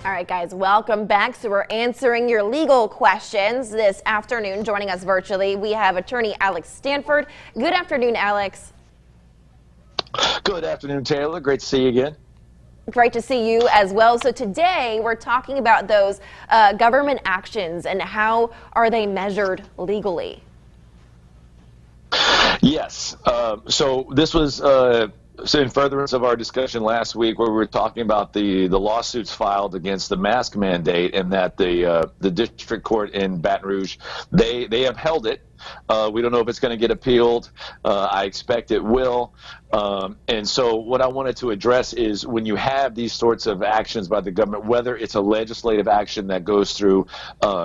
All right, guys, welcome back. So we're answering your legal questions this afternoon. Joining us virtually, we have attorney Alex Stanford. Good afternoon, Alex. Good afternoon, Taylor. Great to see you again. Great to see you as well. So today we're talking about those government actions and how are they measured legally? Yes. So this was in furtherance of our discussion last week, where we were talking about the lawsuits filed against the mask mandate, and that the district court in Baton Rouge, they upheld it. We don't know if it's going to get appealed. I expect it will. And so what I wanted to address is, when you have these sorts of actions by the government, whether it's a legislative action that goes through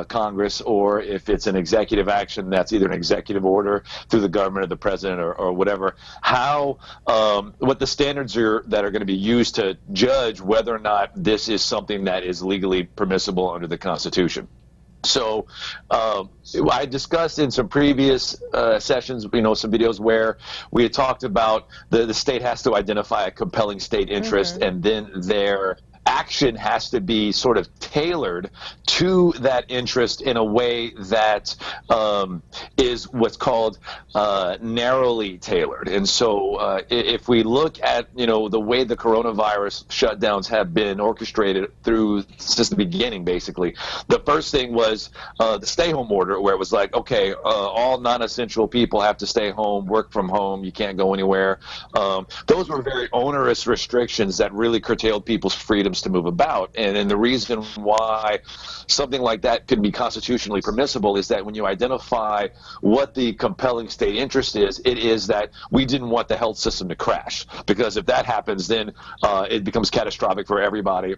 Congress, or if it's an executive action that's either an executive order through the government or the president or whatever, what the standards are that are going to be used to judge whether or not this is something that is legally permissible under the Constitution. So I discussed in some previous sessions, some videos where we had talked about the state has to identify a compelling state interest, and then their action has to be sort of tailored to that interest in a way that is what's called narrowly tailored. And so if we look at the way the coronavirus shutdowns have been orchestrated since the beginning, basically, the first thing was the stay-home order, where it was like, okay, all non-essential people have to stay home, work from home, you can't go anywhere. Those were very onerous restrictions that really curtailed people's freedoms to move about. And the reason why something like that could be constitutionally permissible is that when you identify what the compelling state interest is, it is that we didn't want the health system to crash, because if that happens, then it becomes catastrophic for everybody.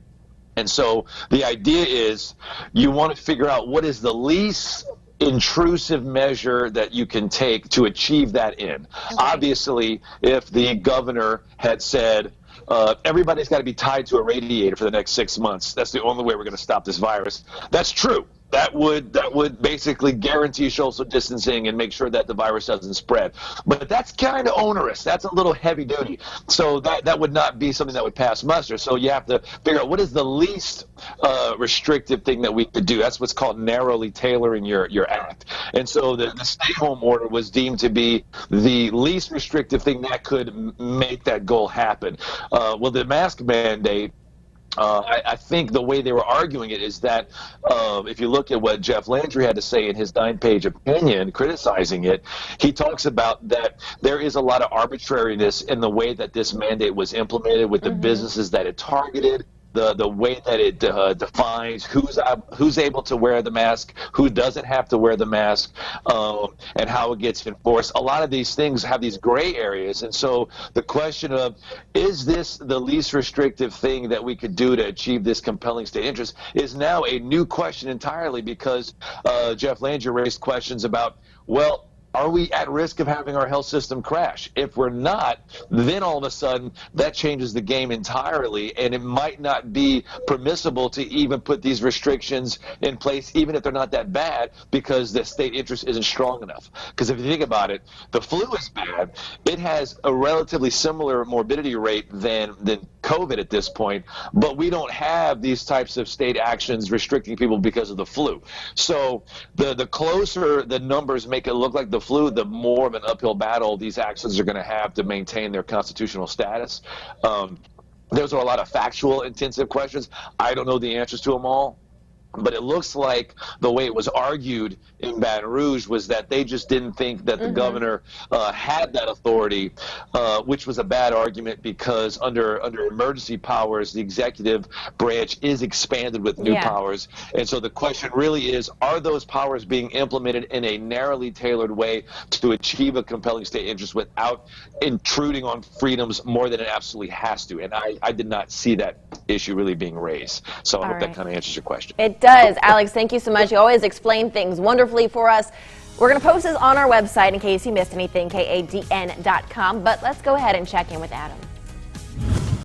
And so the idea is, you want to figure out what is the least intrusive measure that you can take to achieve that end. Okay. Obviously, if the governor had said, everybody's got to be tied to a radiator for the next 6 months, that's the only way we're going to stop this virus, that's true. That would basically guarantee social distancing and make sure that the virus doesn't spread. But that's kind of onerous. That's a little heavy duty. So that would not be something that would pass muster. So you have to figure out what is the least restrictive thing that we could do. That's what's called narrowly tailoring your act. And so the stay-home order was deemed to be the least restrictive thing that could make that goal happen. Well, the mask mandate, I think the way they were arguing it is that if you look at what Jeff Landry had to say in his 9-page opinion criticizing it, he talks about that there is a lot of arbitrariness in the way that this mandate was implemented, with the businesses that it targeted, the way that it defines who's able to wear the mask, who doesn't have to wear the mask, and how it gets enforced. A lot of these things have these gray areas, and so the question of, is this the least restrictive thing that we could do to achieve this compelling state interest, is now a new question entirely, because Jeff Landry raised questions about, well, are we at risk of having our health system crash? If we're not, then all of a sudden that changes the game entirely, and it might not be permissible to even put these restrictions in place, even if they're not that bad, because the state interest isn't strong enough. Because if you think about it, the flu is bad. It has a relatively similar morbidity rate than COVID at this point, but we don't have these types of state actions restricting people because of the flu. So the closer the numbers make it look like the flu, the more of an uphill battle these actions are going to have to maintain their constitutional status. Those are a lot of factual, intensive questions. I don't know the answers to them all. But it looks like the way it was argued in Baton Rouge was that they just didn't think that the governor had that authority, which was a bad argument, because under emergency powers, the executive branch is expanded with new powers. And so the question really is, are those powers being implemented in a narrowly tailored way to achieve a compelling state interest without intruding on freedoms more than it absolutely has to? And I did not see that issue really being raised. So I hope that kind of answers your question. It does. Alex, thank you so much. You always explain things wonderfully for us. We're going to post this on our website in case you missed anything, kadn.com. But let's go ahead and check in with Adam.